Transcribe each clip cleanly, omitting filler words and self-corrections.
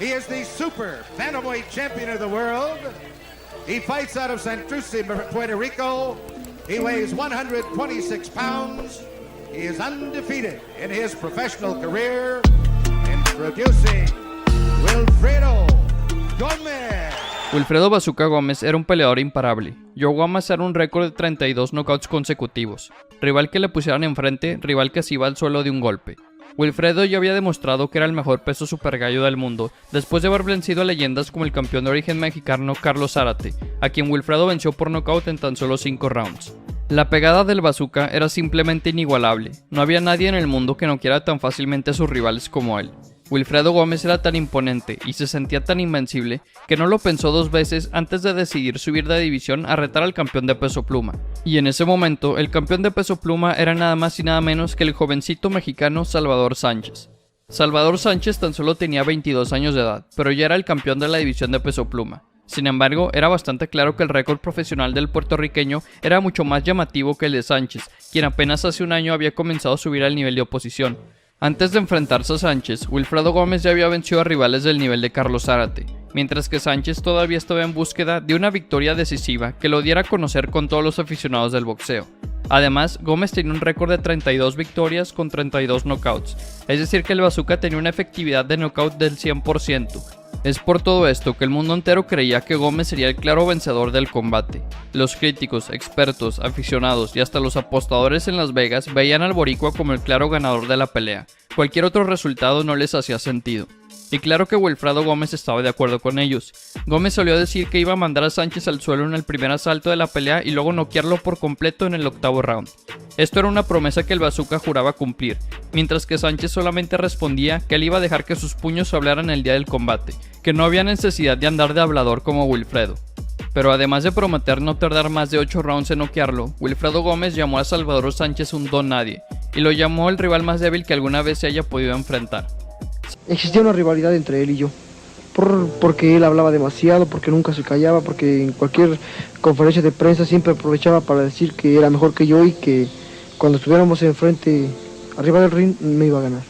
He is the super bantamweight champion of the world. He fights out of Santurce, Puerto Rico. He weighs 126 pounds. He is undefeated in his professional career. Introducing Wilfredo Gómez. Wilfredo Bazooka Gómez era un peleador imparable. Llegó a amasar un récord de 32 knockouts consecutivos. Rival que le pusieran enfrente, rival que se iba al suelo de un golpe. Wilfredo ya había demostrado que era el mejor peso supergallo del mundo, después de haber vencido a leyendas como el campeón de origen mexicano Carlos Zárate, a quien Wilfredo venció por nocaut en tan solo 5 rounds. La pegada del Bazooka era simplemente inigualable. No había nadie en el mundo que noqueara tan fácilmente a sus rivales como él. Wilfredo Gómez era tan imponente y se sentía tan invencible que no lo pensó 2 veces antes de decidir subir de división a retar al campeón de peso pluma. Y en ese momento, el campeón de peso pluma era nada más y nada menos que el jovencito mexicano Salvador Sánchez. Salvador Sánchez tan solo tenía 22 años de edad, pero ya era el campeón de la división de peso pluma. Sin embargo, era bastante claro que el récord profesional del puertorriqueño era mucho más llamativo que el de Sánchez, quien apenas hace un año había comenzado a subir al nivel de oposición. Antes de enfrentarse a Sánchez, Wilfredo Gómez ya había vencido a rivales del nivel de Carlos Zárate, mientras que Sánchez todavía estaba en búsqueda de una victoria decisiva que lo diera a conocer con todos los aficionados del boxeo. Además, Gómez tenía un récord de 32 victorias con 32 knockouts, es decir que el Bazooka tenía una efectividad de knockout del 100%. Es por todo esto que el mundo entero creía que Gómez sería el claro vencedor del combate. Los críticos, expertos, aficionados y hasta los apostadores en Las Vegas veían al boricua como el claro ganador de la pelea. Cualquier otro resultado no les hacía sentido. Y claro que Wilfredo Gómez estaba de acuerdo con ellos. Gómez solía decir que iba a mandar a Sánchez al suelo en el primer asalto de la pelea y luego noquearlo por completo en el 8º round. Esto era una promesa que el Bazooka juraba cumplir, mientras que Sánchez solamente respondía que él iba a dejar que sus puños hablaran el día del combate, que no había necesidad de andar de hablador como Wilfredo. Pero además de prometer no tardar más de 8 rounds en noquearlo, Wilfredo Gómez llamó a Salvador Sánchez un don nadie, y lo llamó el rival más débil que alguna vez se haya podido enfrentar. Existía una rivalidad entre él y yo, porque él hablaba demasiado, porque nunca se callaba, porque en cualquier conferencia de prensa siempre aprovechaba para decir que era mejor que yo y que cuando estuviéramos enfrente, arriba del ring, me iba a ganar.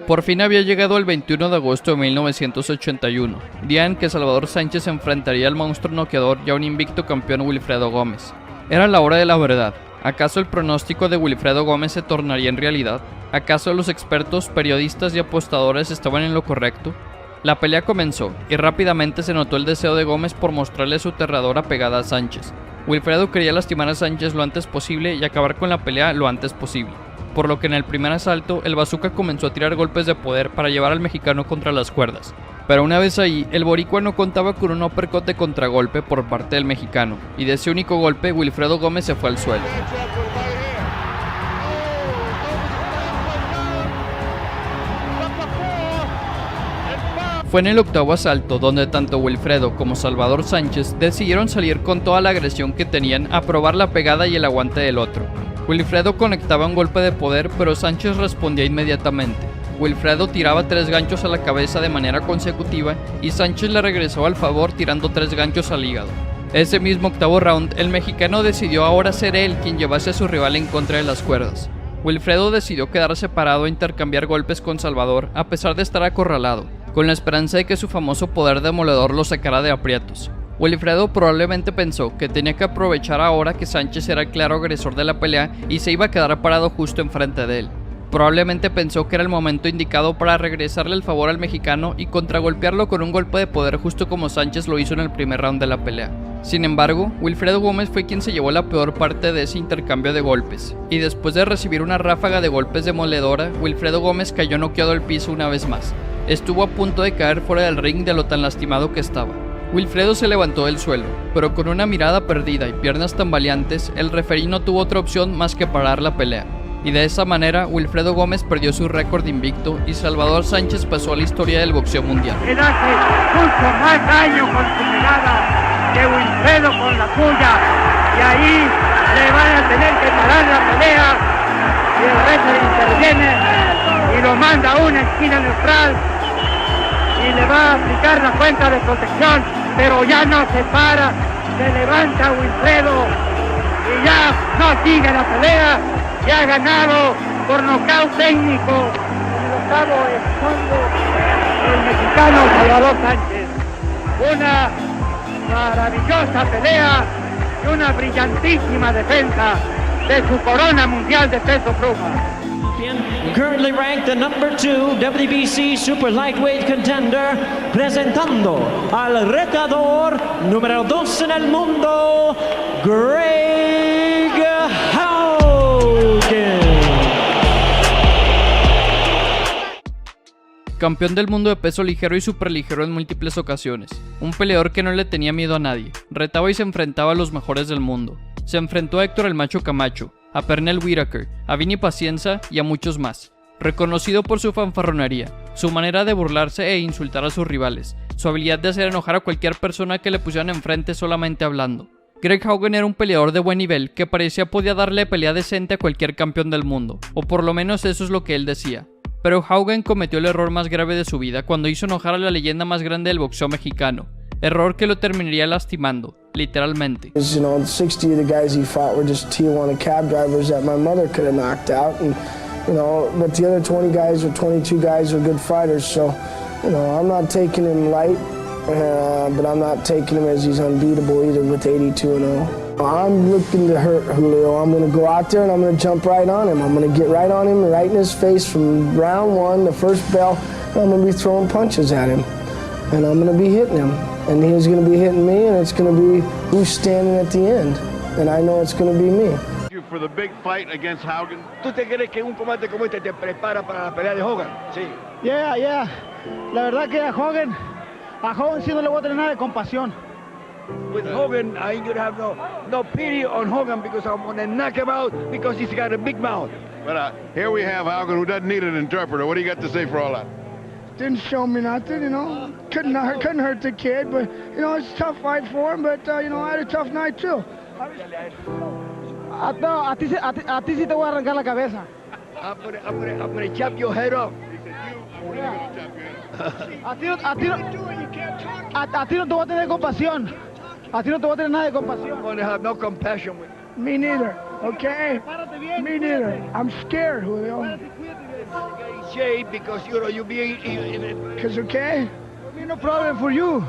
Por fin había llegado el 21 de agosto de 1981, día en que Salvador Sánchez enfrentaría al monstruo noqueador y a un invicto campeón Wilfredo Gómez. Era la hora de la verdad. ¿Acaso el pronóstico de Wilfredo Gómez se tornaría en realidad? ¿Acaso los expertos, periodistas y apostadores estaban en lo correcto? La pelea comenzó, y rápidamente se notó el deseo de Gómez por mostrarle su aterradora pegada a Sánchez. Wilfredo quería lastimar a Sánchez lo antes posible y acabar con la pelea lo antes posible, por lo que en el primer asalto el Bazooka comenzó a tirar golpes de poder para llevar al mexicano contra las cuerdas. Pero una vez ahí, el boricua no contaba con un uppercut de contragolpe por parte del mexicano, y de ese único golpe Wilfredo Gómez se fue al suelo. Fue en el 8º asalto donde tanto Wilfredo como Salvador Sánchez decidieron salir con toda la agresión que tenían a probar la pegada y el aguante del otro. Wilfredo conectaba un golpe de poder, pero Sánchez respondía inmediatamente. Wilfredo tiraba 3 ganchos a la cabeza de manera consecutiva y Sánchez le regresó al favor tirando 3 ganchos al hígado. Ese mismo 8º round, el mexicano decidió ahora ser él quien llevase a su rival en contra de las cuerdas. Wilfredo decidió quedarse parado e intercambiar golpes con Salvador a pesar de estar acorralado, con la esperanza de que su famoso poder demoledor lo sacara de aprietos. Wilfredo probablemente pensó que tenía que aprovechar ahora que Sánchez era el claro agresor de la pelea y se iba a quedar parado justo enfrente de él. Probablemente pensó que era el momento indicado para regresarle el favor al mexicano y contragolpearlo con un golpe de poder justo como Sánchez lo hizo en el primer round de la pelea. Sin embargo, Wilfredo Gómez fue quien se llevó la peor parte de ese intercambio de golpes, y después de recibir una ráfaga de golpes demoledora, Wilfredo Gómez cayó noqueado al piso una vez más. Estuvo a punto de caer fuera del ring de lo tan lastimado que estaba. Wilfredo se levantó del suelo, pero con una mirada perdida y piernas tambaleantes, el referí no tuvo otra opción más que parar la pelea. Y de esa manera, Wilfredo Gómez perdió su récord invicto y Salvador Sánchez pasó a la historia del boxeo mundial. Él hace mucho más daño con su pegada que Wilfredo con la suya, y ahí le van a tener que parar la pelea, y el referee interviene y lo manda a una esquina neutral y le va a aplicar la cuenta de protección, pero ya no se para, se levanta Wilfredo y ya no sigue la pelea. Ya ha ganado por nocaut técnico en el 8º round. el mexicano Salvador Sánchez. Una maravillosa pelea y una brillantísima defensa de su corona mundial de peso pluma. Currently ranked the number 2 WBC Super Lightweight Contender, presentando al retador número 2 en el mundo, Greg Haugen. Campeón del mundo de peso ligero y superligero en múltiples ocasiones, un peleador que no le tenía miedo a nadie, retaba y se enfrentaba a los mejores del mundo. Se enfrentó a Héctor el Macho Camacho, a Pernell Whitaker, a Vinny Pacienza y a muchos más. Reconocido por su fanfarronería, su manera de burlarse e insultar a sus rivales, su habilidad de hacer enojar a cualquier persona que le pusieran enfrente solamente hablando. Greg Haugen era un peleador de buen nivel que parecía podía darle pelea decente a cualquier campeón del mundo, o por lo menos eso es lo que él decía. Pero Haugen cometió el error más grave de su vida cuando hizo enojar a la leyenda más grande del boxeo mexicano, error que lo terminaría lastimando, literalmente. You know, 60 of the guys he fought were just Tijuana cab drivers that my mother could have knocked out, and you know, but the other 20 guys or 22 guys are good fighters, so you know, I'm not taking him light, but I'm not taking him as he's unbeatable either with 82-0. I'm looking to hurt Julio. I'm going to go out there and I'm going to jump right on him. I'm going to get right on him, right in his face from round one, the first bell, and I'm going to be throwing punches at him. And I'm going to be hitting him. And he's going to be hitting me, and it's going to be who's standing at the end. And I know it's going to be me. For the big fight against Haugen. ¿Tú te crees que un combate como este te prepara para la pelea de Hogan? Sí. Yeah. La verdad que a Hogan sí no le voy a tener nada de compasión. With Hogan, I ain't gonna have no pity on Hogan because I'm gonna knock him out because he's got a big mouth. But here we have Haugen, who doesn't need an interpreter. What do you got to say for all that? Didn't show me nothing, you know. Couldn't hurt the kid, but you know it's a tough fight for him. But you know I had a tough night too. A ti sí te voy a arrancar la cabeza. I'm gonna chop your head off. A ti no te voy a tener compasión. A ti no te voy a tener nada de compasión. I'm gonna have no compassion with you. Me neither, okay? Me neither. I'm scared, Julio. Shade because you know you being. Cause okay? No problem for you.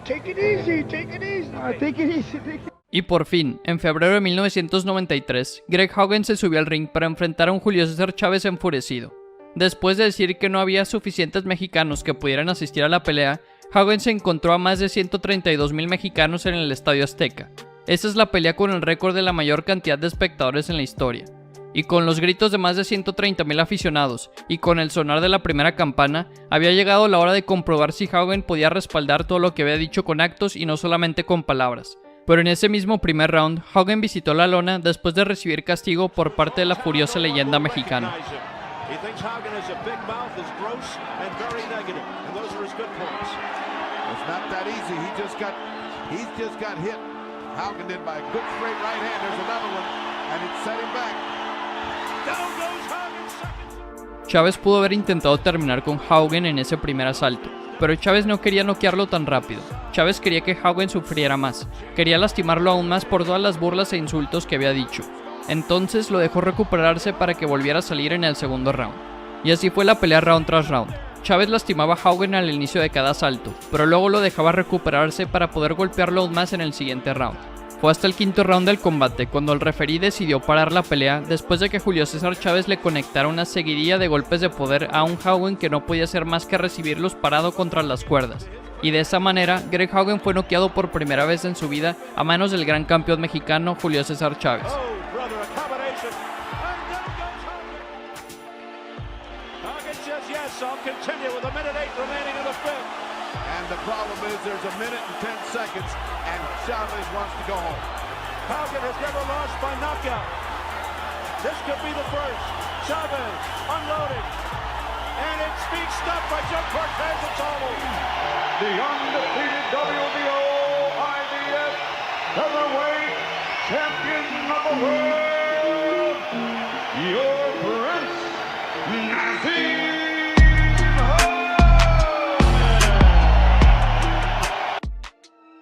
Take it easy. Take it easy. Y por fin, en febrero de 1993, Greg Haugen se subió al ring para enfrentar a un Julio César Chávez enfurecido. Después de decir que no había suficientes mexicanos que pudieran asistir a la pelea, Haugen se encontró a más de 132,000 mexicanos en el Estadio Azteca. Esta es la pelea con el récord de la mayor cantidad de espectadores en la historia. Y con los gritos de más de 130,000 aficionados y con el sonar de la primera campana, había llegado la hora de comprobar si Haugen podía respaldar todo lo que había dicho con actos y no solamente con palabras. Pero en ese mismo primer round, Haugen visitó la lona después de recibir castigo por parte de la furiosa leyenda mexicana. Chávez pudo haber intentado terminar con Haugen en ese primer asalto, pero Chávez no quería noquearlo tan rápido. Chávez quería que Haugen sufriera más, quería lastimarlo aún más por todas las burlas e insultos que había dicho. Entonces lo dejó recuperarse para que volviera a salir en el segundo round. Y así fue la pelea round tras round. Chávez lastimaba a Haugen al inicio de cada asalto, pero luego lo dejaba recuperarse para poder golpearlo aún más en el siguiente round. Fue hasta el quinto round del combate cuando el referí decidió parar la pelea después de que Julio César Chávez le conectara una seguidilla de golpes de poder a un Haugen que no podía hacer más que recibirlos parado contra las cuerdas. Y de esa manera, Greg Haugen fue noqueado por primera vez en su vida a manos del gran campeón mexicano Julio César Chávez. The problem is there's a minute and 10 seconds, and Chavez wants to go home. Haugen has never lost by knockout. This could be the first. Chavez unloaded, and it's being stopped by Joe Cortez. It's all over. The undefeated WBO IBF featherweight champion of the world, your Prince Naseem.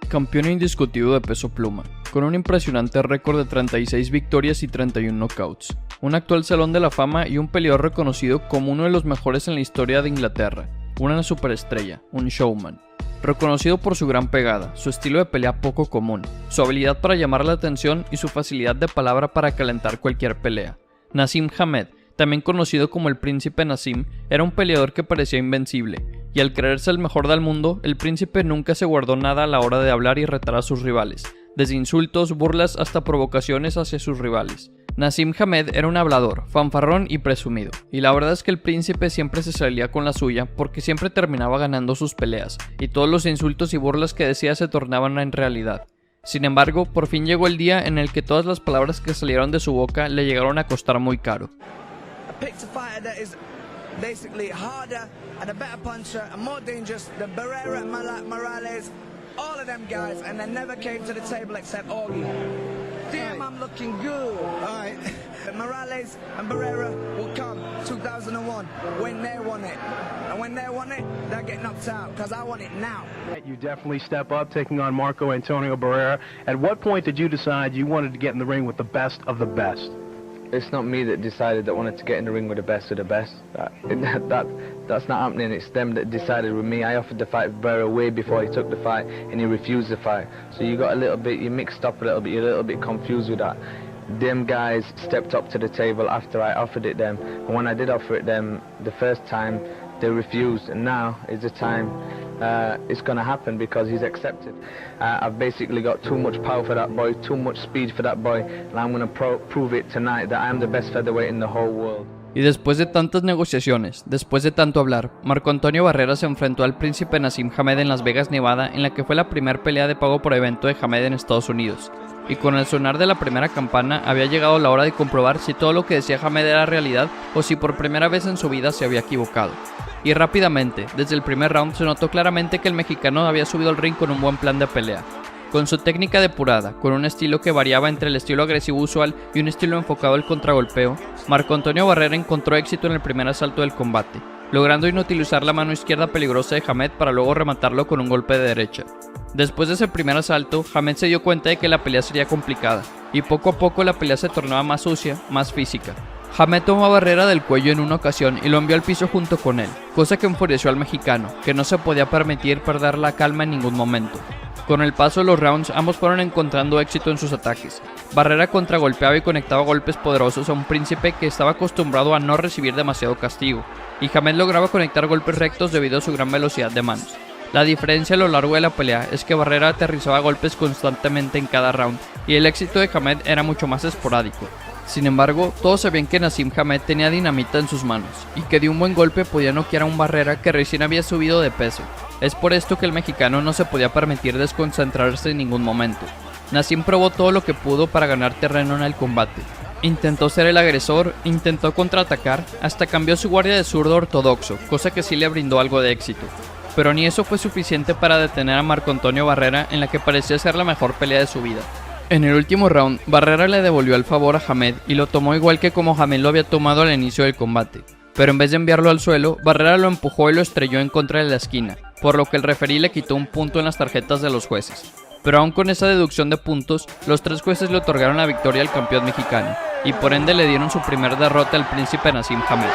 Campeón indiscutido de peso pluma, con un impresionante récord de 36 victorias y 31 knockouts, un actual salón de la fama y un peleador reconocido como uno de los mejores en la historia de Inglaterra. una superestrella, un showman. Reconocido por su gran pegada, su estilo de pelea poco común, su habilidad para llamar la atención y su facilidad de palabra para calentar cualquier pelea. Naseem Hamed, también conocido como el Príncipe Naseem, era un peleador que parecía invencible, y al creerse el mejor del mundo, el príncipe nunca se guardó nada a la hora de hablar y retar a sus rivales, desde insultos, burlas hasta provocaciones hacia sus rivales. Naseem Hamed era un hablador, fanfarrón y presumido, y la verdad es que el príncipe siempre se salía con la suya porque siempre terminaba ganando sus peleas, y todos los insultos y burlas que decía se tornaban en realidad. Sin embargo, por fin llegó el día en el que todas las palabras que salieron de su boca le llegaron a costar muy caro. Basically harder and a better puncher and more dangerous than Barrera and Morales, all of them guys, and they never came to the table except Augie. Damn, I'm looking good. All right. Morales and Barrera will come 2001 when they want it. And when they want it, they'll get knocked out because I want it now. You definitely step up taking on Marco Antonio Barrera. At what point did you decide you wanted to get in the ring with the best of the best? It's not me that decided that I wanted to get in the ring with the best of the best. That's not happening. It's them that decided with me. I offered to fight Barrera way before he took the fight, and he refused the fight. So you got a little bit, you mixed up a little bit, you're a little bit confused with that. Them guys stepped up to the table after I offered it them. And when I did offer it them the first time, they refused. And now is the time it's going to happen because he's accepted. I've basically got too much power for that boy, too much speed for that boy, and I'm going to prove it tonight that I'm the best featherweight in the whole world. Y después de tantas negociaciones, después de tanto hablar, Marco Antonio Barrera se enfrentó al príncipe Naseem Hamed en Las Vegas, Nevada, en la que fue la primera pelea de pago por evento de Hamed en Estados Unidos. Y con el sonar de la primera campana había llegado la hora de comprobar si todo lo que decía Hamed era realidad o si por primera vez en su vida se había equivocado. Y rápidamente, desde el primer round se notó claramente que el mexicano había subido al ring con un buen plan de pelea. Con su técnica depurada, con un estilo que variaba entre el estilo agresivo usual y un estilo enfocado al contragolpeo, Marco Antonio Barrera encontró éxito en el primer asalto del combate, logrando inutilizar la mano izquierda peligrosa de Hamed para luego rematarlo con un golpe de derecha. Después de ese primer asalto, Hamed se dio cuenta de que la pelea sería complicada, y poco a poco la pelea se tornaba más sucia, más física. Hamed tomó a Barrera del cuello en una ocasión y lo envió al piso junto con él, cosa que enfureció al mexicano, que no se podía permitir perder la calma en ningún momento. Con el paso de los rounds, ambos fueron encontrando éxito en sus ataques. Barrera contragolpeaba y conectaba golpes poderosos a un príncipe que estaba acostumbrado a no recibir demasiado castigo, y Hamed lograba conectar golpes rectos debido a su gran velocidad de manos. La diferencia a lo largo de la pelea es que Barrera aterrizaba golpes constantemente en cada round, y el éxito de Hamed era mucho más esporádico. Sin embargo, todos sabían que Naseem Hamed tenía dinamita en sus manos, y que de un buen golpe podía noquear a un Barrera que recién había subido de peso. Es por esto que el mexicano no se podía permitir desconcentrarse en ningún momento. Naseem probó todo lo que pudo para ganar terreno en el combate. Intentó ser el agresor, intentó contraatacar, hasta cambió su guardia de zurdo ortodoxo, cosa que sí le brindó algo de éxito. Pero ni eso fue suficiente para detener a Marco Antonio Barrera en la que parecía ser la mejor pelea de su vida. En el último round, Barrera le devolvió el favor a Hamed y lo tomó igual que como Hamed lo había tomado al inicio del combate. Pero en vez de enviarlo al suelo, Barrera lo empujó y lo estrelló en contra de la esquina, por lo que el referí le quitó un punto en las tarjetas de los jueces. Pero aún con esa deducción de puntos, los tres jueces le otorgaron la victoria al campeón mexicano, y por ende le dieron su primer derrota al príncipe Naseem Hamed.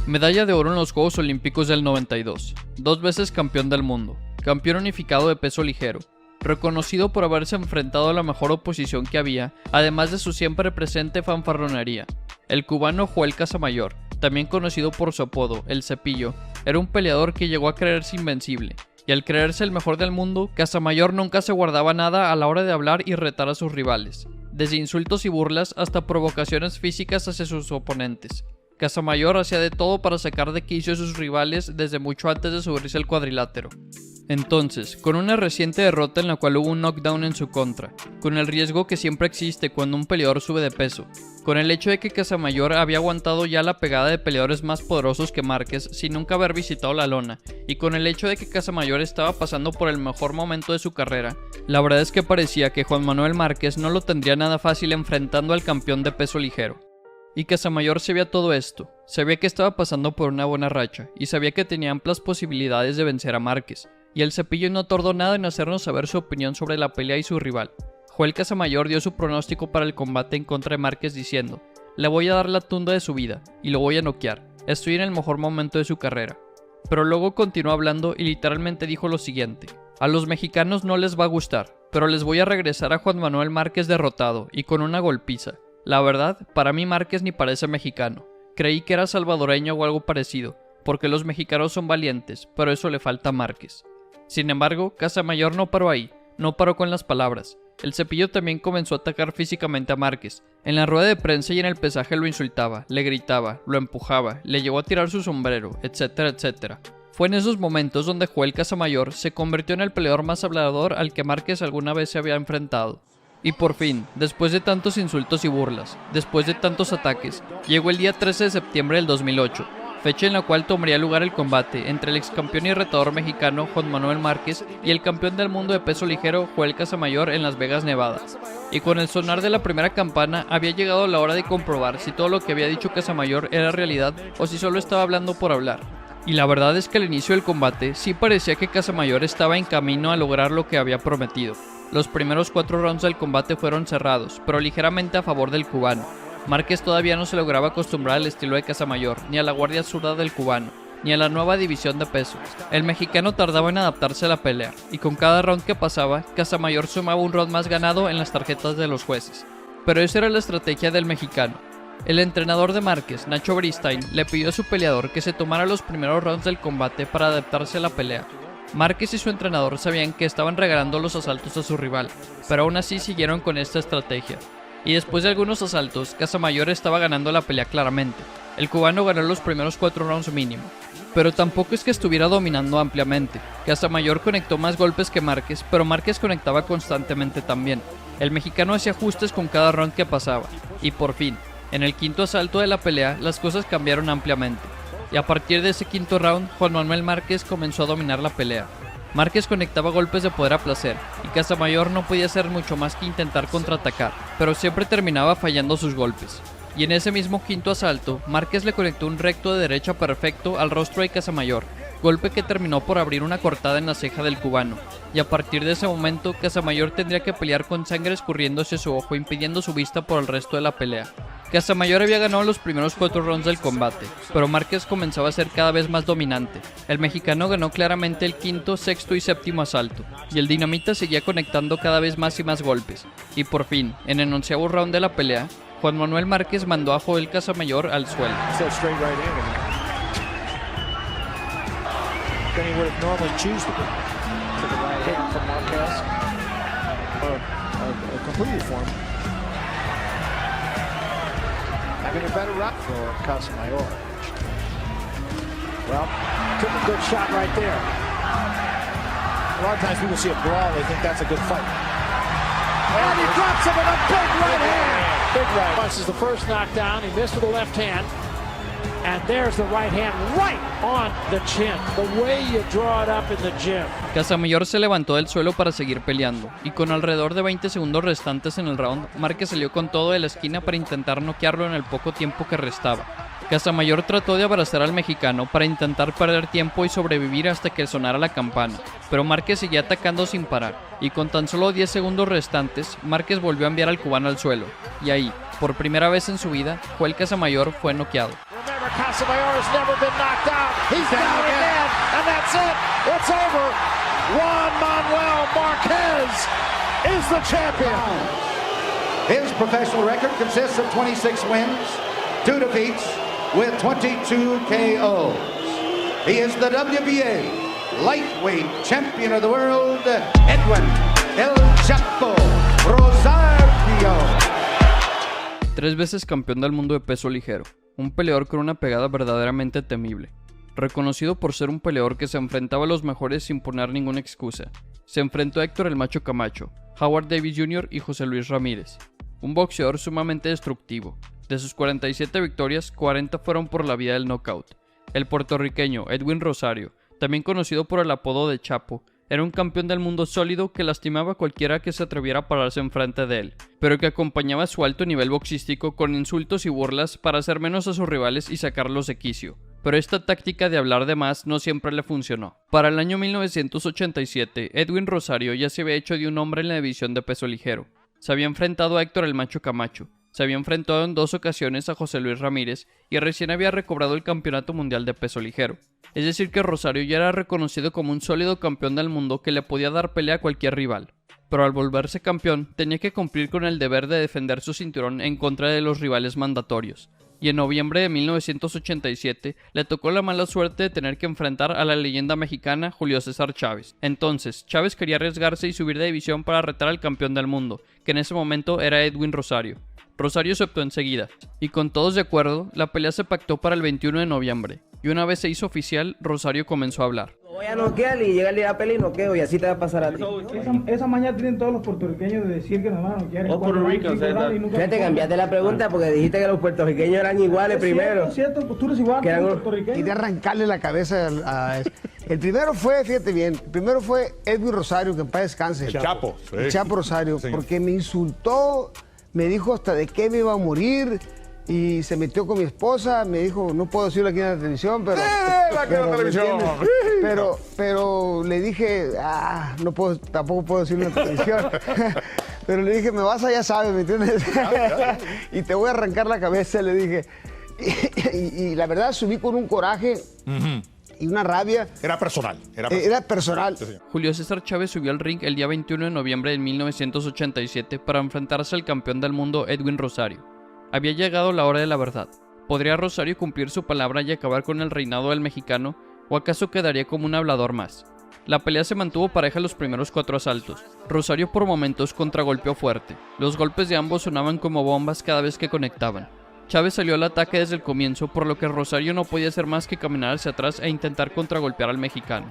Medalla de oro en los Juegos Olímpicos del 92, 2 veces campeón del mundo, campeón unificado de peso ligero, reconocido por haberse enfrentado a la mejor oposición que había, además de su siempre presente fanfarronería. El cubano Joel Casamayor, también conocido por su apodo, El Cepillo, era un peleador que llegó a creerse invencible, y al creerse el mejor del mundo, Casamayor nunca se guardaba nada a la hora de hablar y retar a sus rivales, desde insultos y burlas hasta provocaciones físicas hacia sus oponentes. Casamayor hacía de todo para sacar de quicio a sus rivales desde mucho antes de subirse al cuadrilátero. Entonces, con una reciente derrota en la cual hubo un knockdown en su contra, con el riesgo que siempre existe cuando un peleador sube de peso, con el hecho de que Casamayor había aguantado ya la pegada de peleadores más poderosos que Márquez sin nunca haber visitado la lona, y con el hecho de que Casamayor estaba pasando por el mejor momento de su carrera, la verdad es que parecía que Juan Manuel Márquez no lo tendría nada fácil enfrentando al campeón de peso ligero. Y Casamayor sabía todo esto, sabía que estaba pasando por una buena racha y sabía que tenía amplias posibilidades de vencer a Márquez, y el Cepillo no tardó nada en hacernos saber su opinión sobre la pelea y su rival. Joel Casamayor dio su pronóstico para el combate en contra de Márquez diciendo: "Le voy a dar la tunda de su vida y lo voy a noquear, estoy en el mejor momento de su carrera". Pero luego continuó hablando y literalmente dijo lo siguiente: "A los mexicanos no les va a gustar, pero les voy a regresar a Juan Manuel Márquez derrotado y con una golpiza. La verdad, para mí Márquez ni parece mexicano. Creí que era salvadoreño o algo parecido, porque los mexicanos son valientes, pero eso le falta a Márquez". Sin embargo, Casamayor no paró ahí, no paró con las palabras. El Cepillo también comenzó a atacar físicamente a Márquez. En la rueda de prensa y en el pesaje lo insultaba, le gritaba, lo empujaba, le llevó a tirar su sombrero, etcétera, etcétera. Fue en esos momentos donde Joel Casamayor se convirtió en el peleador más hablador al que Márquez alguna vez se había enfrentado. Y por fin, después de tantos insultos y burlas, después de tantos ataques, llegó el día 13 de septiembre del 2008, fecha en la cual tomaría lugar el combate entre el ex campeón y retador mexicano Juan Manuel Márquez y el campeón del mundo de peso ligero Joel Casamayor en Las Vegas, Nevada. Y con el sonar de la primera campana había llegado la hora de comprobar si todo lo que había dicho Casamayor era realidad o si solo estaba hablando por hablar. Y la verdad es que al inicio del combate sí parecía que Casamayor estaba en camino a lograr lo que había prometido. Los primeros 4 rounds del combate fueron cerrados, pero ligeramente a favor del cubano. Márquez todavía no se lograba acostumbrar al estilo de Casamayor, ni a la guardia zurda del cubano, ni a la nueva división de peso. El mexicano tardaba en adaptarse a la pelea, y con cada round que pasaba, Casamayor sumaba un round más ganado en las tarjetas de los jueces. Pero esa era la estrategia del mexicano. El entrenador de Márquez, Nacho Beristain, le pidió a su peleador que se tomara los primeros rounds del combate para adaptarse a la pelea. Márquez y su entrenador sabían que estaban regalando los asaltos a su rival, pero aún así siguieron con esta estrategia. Y después de algunos asaltos, Casamayor estaba ganando la pelea claramente. El cubano ganó los primeros 4 rounds mínimo. Pero tampoco es que estuviera dominando ampliamente. Casamayor conectó más golpes que Márquez, pero Márquez conectaba constantemente también. El mexicano hacía ajustes con cada round que pasaba. Y por fin, en el quinto asalto de la pelea, las cosas cambiaron ampliamente. Y a partir de ese quinto round, Juan Manuel Márquez comenzó a dominar la pelea. Márquez conectaba golpes de poder a placer, y Casamayor no podía hacer mucho más que intentar contraatacar, pero siempre terminaba fallando sus golpes. Y en ese mismo quinto asalto, Márquez le conectó un recto de derecha perfecto al rostro de Casamayor, golpe que terminó por abrir una cortada en la ceja del cubano, y a partir de ese momento, Casamayor tendría que pelear con sangre escurriendo hacia su ojo, impidiendo su vista por el resto de la pelea. Casamayor había ganado los primeros 4 rounds del combate, pero Márquez comenzaba a ser cada vez más dominante. El mexicano ganó claramente el quinto, sexto y séptimo asalto, y el dinamita seguía conectando cada vez más y más golpes. Y por fin, en el 11º round de la pelea, Juan Manuel Márquez mandó a Joel Casamayor al suelo. Having a better run for Casamayor. Well, took a good shot right there. A lot of times people see a brawl, they think that's a good fight. And he drops him with a big right hand. Big right. This is the first knockdown. He missed with the left hand. And there's the right hand right on the chin. The way you draw it up in the gym. Casamayor se levantó del suelo para seguir peleando, y con alrededor de 20 segundos restantes en el round, Márquez salió con todo de la esquina para intentar noquearlo en el poco tiempo que restaba. Casamayor trató de abrazar al mexicano para intentar perder tiempo y sobrevivir hasta que sonara la campana, pero Márquez seguía atacando sin parar, y con tan solo 10 segundos restantes, Márquez volvió a enviar al cubano al suelo, y ahí, por primera vez en su vida, Joel Casamayor fue noqueado. Casamayor has never been knocked out. He's down again, and that's it. It's over. Juan Manuel Márquez is the champion. His professional record consists of 26 wins, 2 defeats, with 22 KOs. He is the WBA lightweight champion of the world, Edwin El Chapo Rosario. 3 veces campeón del mundo de peso ligero. Un peleador con una pegada verdaderamente temible. Reconocido por ser un peleador que se enfrentaba a los mejores sin poner ninguna excusa. Se enfrentó a Héctor el Macho Camacho, Howard Davis Jr. y José Luis Ramírez. Un boxeador sumamente destructivo. De sus 47 victorias, 40 fueron por la vía del knockout. El puertorriqueño Edwin Rosario, también conocido por el apodo de Chapo, Era un campeón del mundo sólido que lastimaba a cualquiera que se atreviera a pararse enfrente de él, pero que acompañaba su alto nivel boxístico con insultos y burlas para hacer menos a sus rivales y sacarlos de quicio. Pero esta táctica de hablar de más no siempre le funcionó. Para el año 1987, Edwin Rosario ya se había hecho de un hombre en la división de peso ligero. Se había enfrentado a Héctor el Macho Camacho, se había enfrentado en 2 ocasiones a José Luis Ramírez y recién había recobrado el campeonato mundial de peso ligero. Es decir que Rosario ya era reconocido como un sólido campeón del mundo que le podía dar pelea a cualquier rival. Pero al volverse campeón tenía que cumplir con el deber de defender su cinturón en contra de los rivales mandatorios. Y en noviembre de 1987 le tocó la mala suerte de tener que enfrentar a la leyenda mexicana Julio César Chávez. Entonces, Chávez quería arriesgarse y subir de división para retar al campeón del mundo, que en ese momento era Edwin Rosario. Rosario aceptó enseguida, y con todos de acuerdo, la pelea se pactó para el 21 de noviembre, y una vez se hizo oficial, Rosario comenzó a hablar. Voy a noquear y llega el día de la pelea y noqueo, y así te va a pasar a ti. Esa mañana tienen todos los puertorriqueños de decir que nos van a noquear. Fíjate, cambiaste la pregunta porque dijiste que los puertorriqueños eran iguales primero. Es cierto, pues tú eres igual que los puertorriqueños. Quería arrancarle la cabeza a... El primero fue, fíjate bien, el primero fue Edwin Rosario, que en paz descanse. El Chapo. Sí. El Chapo Rosario, Sí. porque me insultó, me dijo hasta de qué me iba a morir y se metió con mi esposa, me dijo, no puedo decirlo aquí en la televisión, pero... Pero le dije, no puedo, tampoco puedo decirlo en la televisión. Pero le dije, me vas a, ya sabes, ¿me entiendes? Y te voy a arrancar la cabeza, le dije. Y la verdad subí con un coraje y una rabia. Era personal. Era personal. Sí, Julio César Chávez subió al ring el día 21 de noviembre de 1987 para enfrentarse al campeón del mundo Edwin Rosario. Había llegado la hora de la verdad. ¿Podría Rosario cumplir su palabra y acabar con el reinado del mexicano? ¿O acaso quedaría como un hablador más? La pelea se mantuvo pareja los primeros 4 asaltos. Rosario por momentos contragolpeó fuerte. Los golpes de ambos sonaban como bombas cada vez que conectaban. Chávez salió al ataque desde el comienzo, por lo que Rosario no podía hacer más que caminar hacia atrás e intentar contragolpear al mexicano.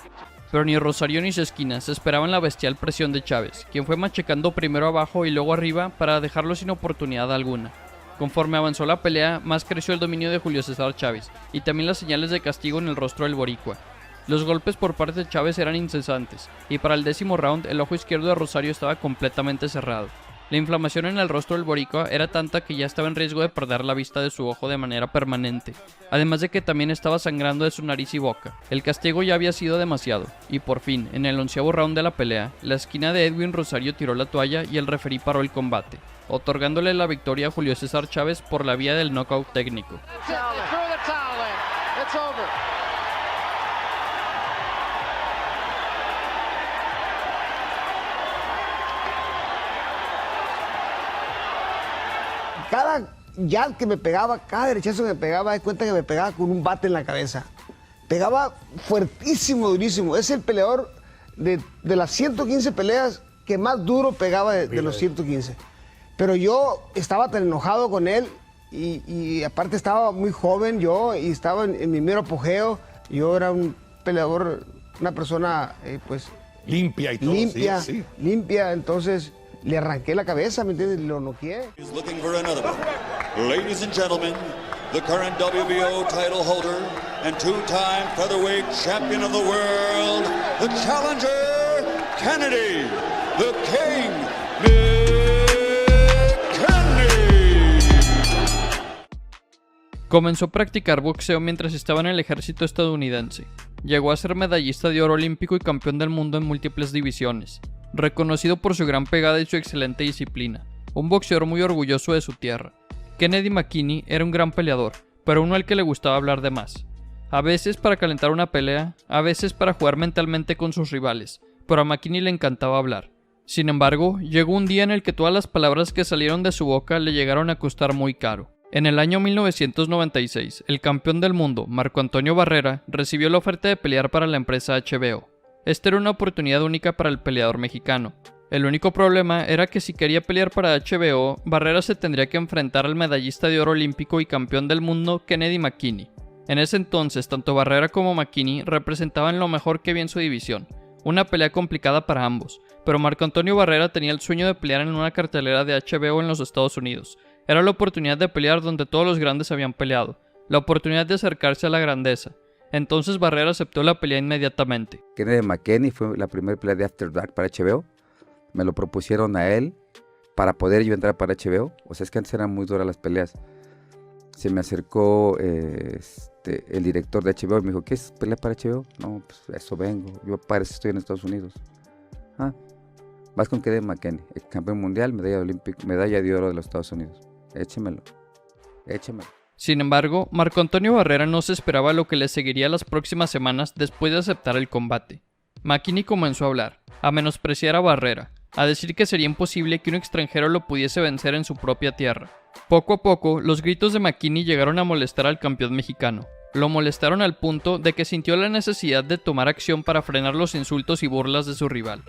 Pero ni Rosario ni su esquinas esperaban la bestial presión de Chávez, quien fue machacando primero abajo y luego arriba para dejarlo sin oportunidad alguna. Conforme avanzó la pelea, más creció el dominio de Julio César Chávez, y también las señales de castigo en el rostro del boricua. Los golpes por parte de Chávez eran incesantes, y para el 10º round el ojo izquierdo de Rosario estaba completamente cerrado. La inflamación en el rostro del boricua era tanta que ya estaba en riesgo de perder la vista de su ojo de manera permanente, además de que también estaba sangrando de su nariz y boca. El castigo ya había sido demasiado, y por fin, en el 11º round de la pelea, la esquina de Edwin Rosario tiró la toalla y el referí paró el combate, otorgándole la victoria a Julio César Chávez por la vía del knockout técnico. Cada jab que me pegaba, cada derechazo que me pegaba, de cuenta que me pegaba con un bate en la cabeza. Pegaba fuertísimo, durísimo. Es el peleador de las 115 peleas que más duro pegaba de los 115. Pero yo estaba tan enojado con él y aparte estaba muy joven yo y estaba en mi mero apogeo. Yo era un peleador, una persona pues... Limpia y todo. Limpia, sí. limpia, entonces... Le arranqué la cabeza, ¿me entiendes? Lo noqueé. He's looking for another one. Ladies and gentlemen, the current WBO title holder and 2-time featherweight champion of the world, the challenger, Kennedy, the King, Nick Kennedy. Comenzó a practicar boxeo mientras estaba en el ejército estadounidense. Llegó a ser medallista de oro olímpico y campeón del mundo en múltiples divisiones. Reconocido por su gran pegada y su excelente disciplina, un boxeador muy orgulloso de su tierra. Kennedy McKinney era un gran peleador, pero uno al que le gustaba hablar de más. A veces para calentar una pelea, a veces para jugar mentalmente con sus rivales, pero a McKinney le encantaba hablar. Sin embargo, llegó un día en el que todas las palabras que salieron de su boca le llegaron a costar muy caro. En el año 1996, el campeón del mundo, Marco Antonio Barrera, recibió la oferta de pelear para la empresa HBO. Esta era una oportunidad única para el peleador mexicano. El único problema era que si quería pelear para HBO, Barrera se tendría que enfrentar al medallista de oro olímpico y campeón del mundo Kennedy McKinney. En ese entonces, tanto Barrera como McKinney representaban lo mejor que había en su división, una pelea complicada para ambos, pero Marco Antonio Barrera tenía el sueño de pelear en una cartelera de HBO en los Estados Unidos. Era la oportunidad de pelear donde todos los grandes habían peleado, la oportunidad de acercarse a la grandeza. Entonces Barrera aceptó la pelea inmediatamente. Kennedy McKinney fue la primera pelea de After Dark para HBO. Me lo propusieron a él para poder yo entrar para HBO. O sea, es que antes eran muy duras las peleas. Se me acercó el director de HBO y me dijo, ¿qué es pelea para HBO? No, pues eso vengo. Yo parece estoy en Estados Unidos. Ah, vas con Kennedy McKinney, el campeón mundial, medalla de oro de los Estados Unidos. Échemelo. Sin embargo, Marco Antonio Barrera no se esperaba lo que le seguiría las próximas semanas después de aceptar el combate. McKinney comenzó a hablar, a menospreciar a Barrera, a decir que sería imposible que un extranjero lo pudiese vencer en su propia tierra. Poco a poco, los gritos de McKinney llegaron a molestar al campeón mexicano. Lo molestaron al punto de que sintió la necesidad de tomar acción para frenar los insultos y burlas de su rival.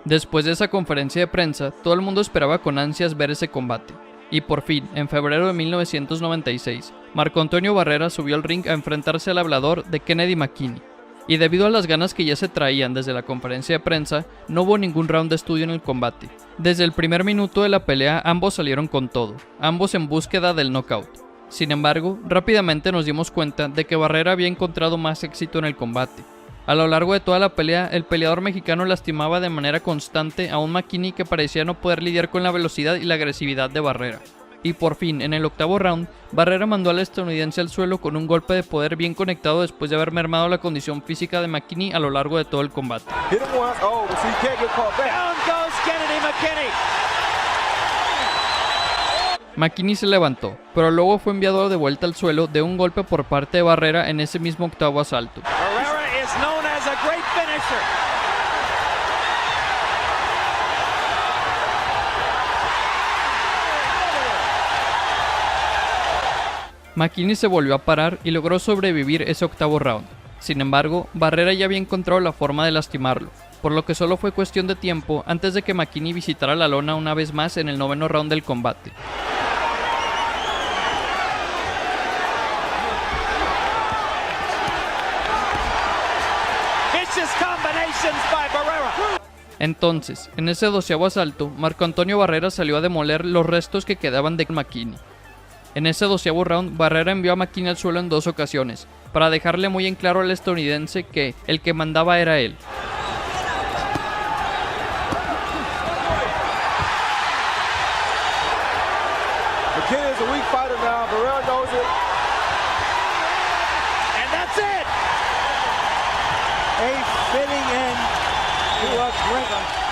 Después de esa conferencia de prensa, todo el mundo esperaba con ansias ver ese combate. Y por fin, en febrero de 1996, Marco Antonio Barrera subió al ring a enfrentarse al hablador de Kennedy McKinney. Y debido a las ganas que ya se traían desde la conferencia de prensa, no hubo ningún round de estudio en el combate. Desde el primer minuto de la pelea, ambos salieron con todo, ambos en búsqueda del knockout. Sin embargo, rápidamente nos dimos cuenta de que Barrera había encontrado más éxito en el combate. A lo largo de toda la pelea, el peleador mexicano lastimaba de manera constante a un McKinney que parecía no poder lidiar con la velocidad y la agresividad de Barrera. Y por fin, en el octavo round, Barrera mandó al estadounidense al suelo con un golpe de poder bien conectado después de haber mermado la condición física de McKinney a lo largo de todo el combate. McKinney se levantó, pero luego fue enviado de vuelta al suelo de un golpe por parte de Barrera en ese mismo octavo asalto. McKinney se volvió a parar y logró sobrevivir ese octavo round. Sin embargo, Barrera ya había encontrado la forma de lastimarlo, por lo que solo fue cuestión de tiempo antes de que McKinney visitara la lona una vez más en el noveno round del combate. Entonces, en ese 12º asalto, Marco Antonio Barrera salió a demoler los restos que quedaban de McKinney. En ese 12º round, Barrera envió a McKinney al suelo en 2 ocasiones, para dejarle muy en claro al estadounidense que el que mandaba era él. McKinney is a weak fighter now. Barrera knows it. And that's it! A fitting end to a great one.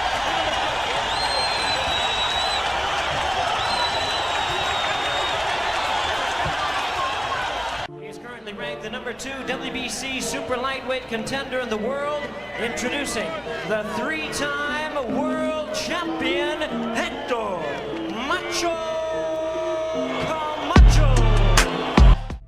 Ranked the number 2 WBC super lightweight contender in the world, introducing the 3-time world champion Héctor Macho Camacho.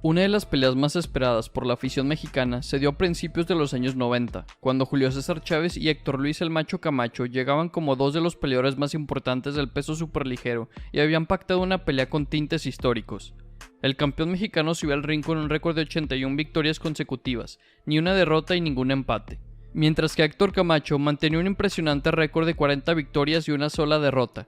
Una de las peleas más esperadas por la afición mexicana se dio a principios de los años 90, cuando Julio César Chávez y Héctor Luis el Macho Camacho llegaban como dos de los peleadores más importantes del peso superligero y habían pactado una pelea con tintes históricos. El campeón mexicano subió al ring con un récord de 81 victorias consecutivas, ni una derrota y ningún empate, mientras que Héctor Camacho mantenía un impresionante récord de 40 victorias y una sola derrota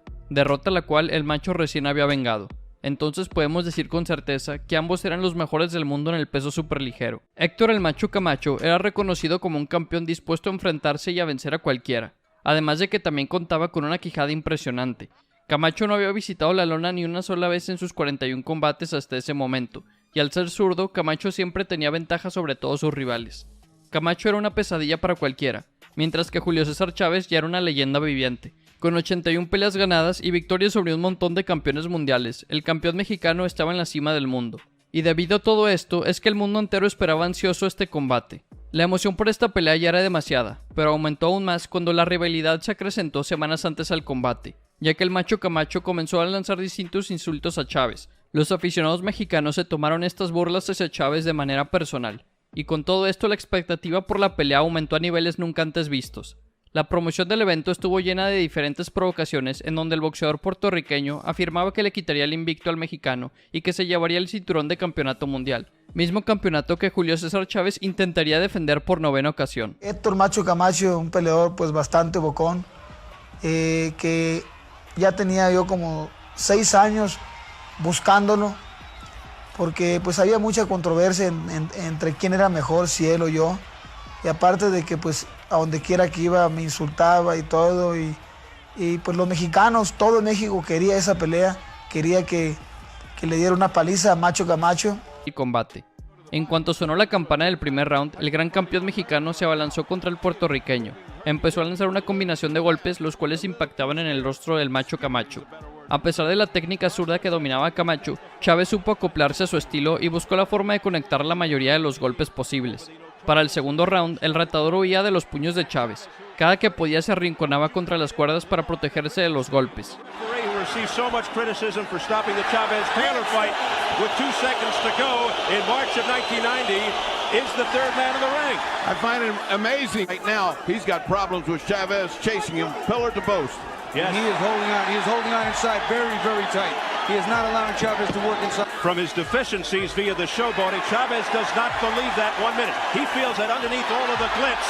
la cual el Macho recién había vengado. Entonces podemos decir con certeza que ambos eran los mejores del mundo en el peso superligero. Héctor el Macho Camacho era reconocido como un campeón dispuesto a enfrentarse y a vencer a cualquiera, además de que también contaba con una quijada impresionante. Camacho no había visitado la lona ni una sola vez en sus 41 combates hasta ese momento, y al ser zurdo, Camacho siempre tenía ventaja sobre todos sus rivales. Camacho era una pesadilla para cualquiera, mientras que Julio César Chávez ya era una leyenda viviente. Con 81 peleas ganadas y victorias sobre un montón de campeones mundiales, el campeón mexicano estaba en la cima del mundo. Y debido a todo esto, es que el mundo entero esperaba ansioso este combate. La emoción por esta pelea ya era demasiada, pero aumentó aún más cuando la rivalidad se acrecentó semanas antes al combate, ya que el Macho Camacho comenzó a lanzar distintos insultos a Chávez. Los aficionados mexicanos se tomaron estas burlas hacia Chávez de manera personal, y con todo esto la expectativa por la pelea aumentó a niveles nunca antes vistos. La promoción del evento estuvo llena de diferentes provocaciones en donde el boxeador puertorriqueño afirmaba que le quitaría el invicto al mexicano y que se llevaría el cinturón de campeonato mundial, mismo campeonato que Julio César Chávez intentaría defender por 9ª ocasión. Héctor Macho Camacho, un peleador pues bastante bocón, que ya tenía yo como 6 años buscándolo, porque pues había mucha controversia entre quién era mejor, si él o yo, y aparte de que pues a donde quiera que iba me insultaba y todo, y pues los mexicanos, todo México quería esa pelea, quería que le diera una paliza a Macho Camacho. Y combate. En cuanto sonó la campana del primer round, el gran campeón mexicano se abalanzó contra el puertorriqueño. Empezó a lanzar una combinación de golpes los cuales impactaban en el rostro del Macho Camacho. A pesar de la técnica zurda que dominaba Camacho, Chávez supo acoplarse a su estilo y buscó la forma de conectar la mayoría de los golpes posibles. Para el segundo round, el retador huía de los puños de Chávez. Cada que podía se arrinconaba contra las cuerdas para protegerse de los golpes. Received so much criticism for stopping the Chavez-Taylor fight with 2 seconds to go in March of 1990 is the third man in the ring. I find it amazing right now. He's got problems with Chavez chasing him pillar to post. Yes. He is holding on. He is holding on inside very, very tight. He is not allowing Chavez to work inside. From his deficiencies via the showboating, Chavez does not believe that 1 minute. He feels that underneath all of the glitz,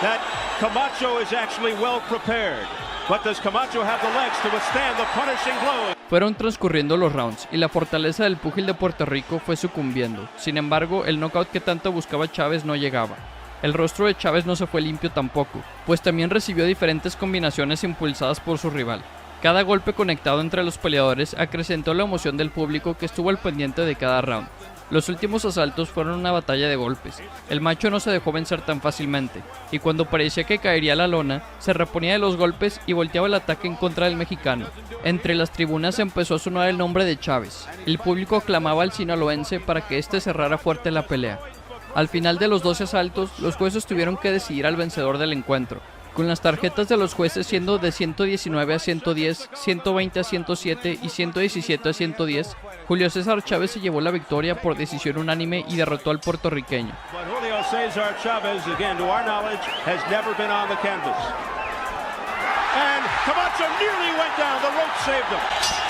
that Camacho is actually well prepared. But does Camacho have the legs to withstand the punishing blow? Fueron transcurriendo los rounds y la fortaleza del púgil de Puerto Rico fue sucumbiendo. Sin embargo, el knockout que tanto buscaba Chávez no llegaba. El rostro de Chávez no se fue limpio tampoco, pues también recibió diferentes combinaciones impulsadas por su rival. Cada golpe conectado entre los peleadores acrecentó la emoción del público que estuvo al pendiente de cada round. Los últimos asaltos fueron una batalla de golpes. El macho no se dejó vencer tan fácilmente, y cuando parecía que caería a la lona, se reponía de los golpes y volteaba el ataque en contra del mexicano. Entre las tribunas empezó a sonar el nombre de Chávez. El público aclamaba al sinaloense para que éste cerrara fuerte la pelea. Al final de los 12 asaltos, los jueces tuvieron que decidir al vencedor del encuentro, con las tarjetas de los jueces siendo de 119 a 110, 120 a 107 y 117 a 110, Julio César Chávez se llevó la victoria por decisión unánime y derrotó al puertorriqueño. But Julio César Chávez, again, to our knowledge, has never been on the canvas. And Camacho nearly went down. The rope saved him.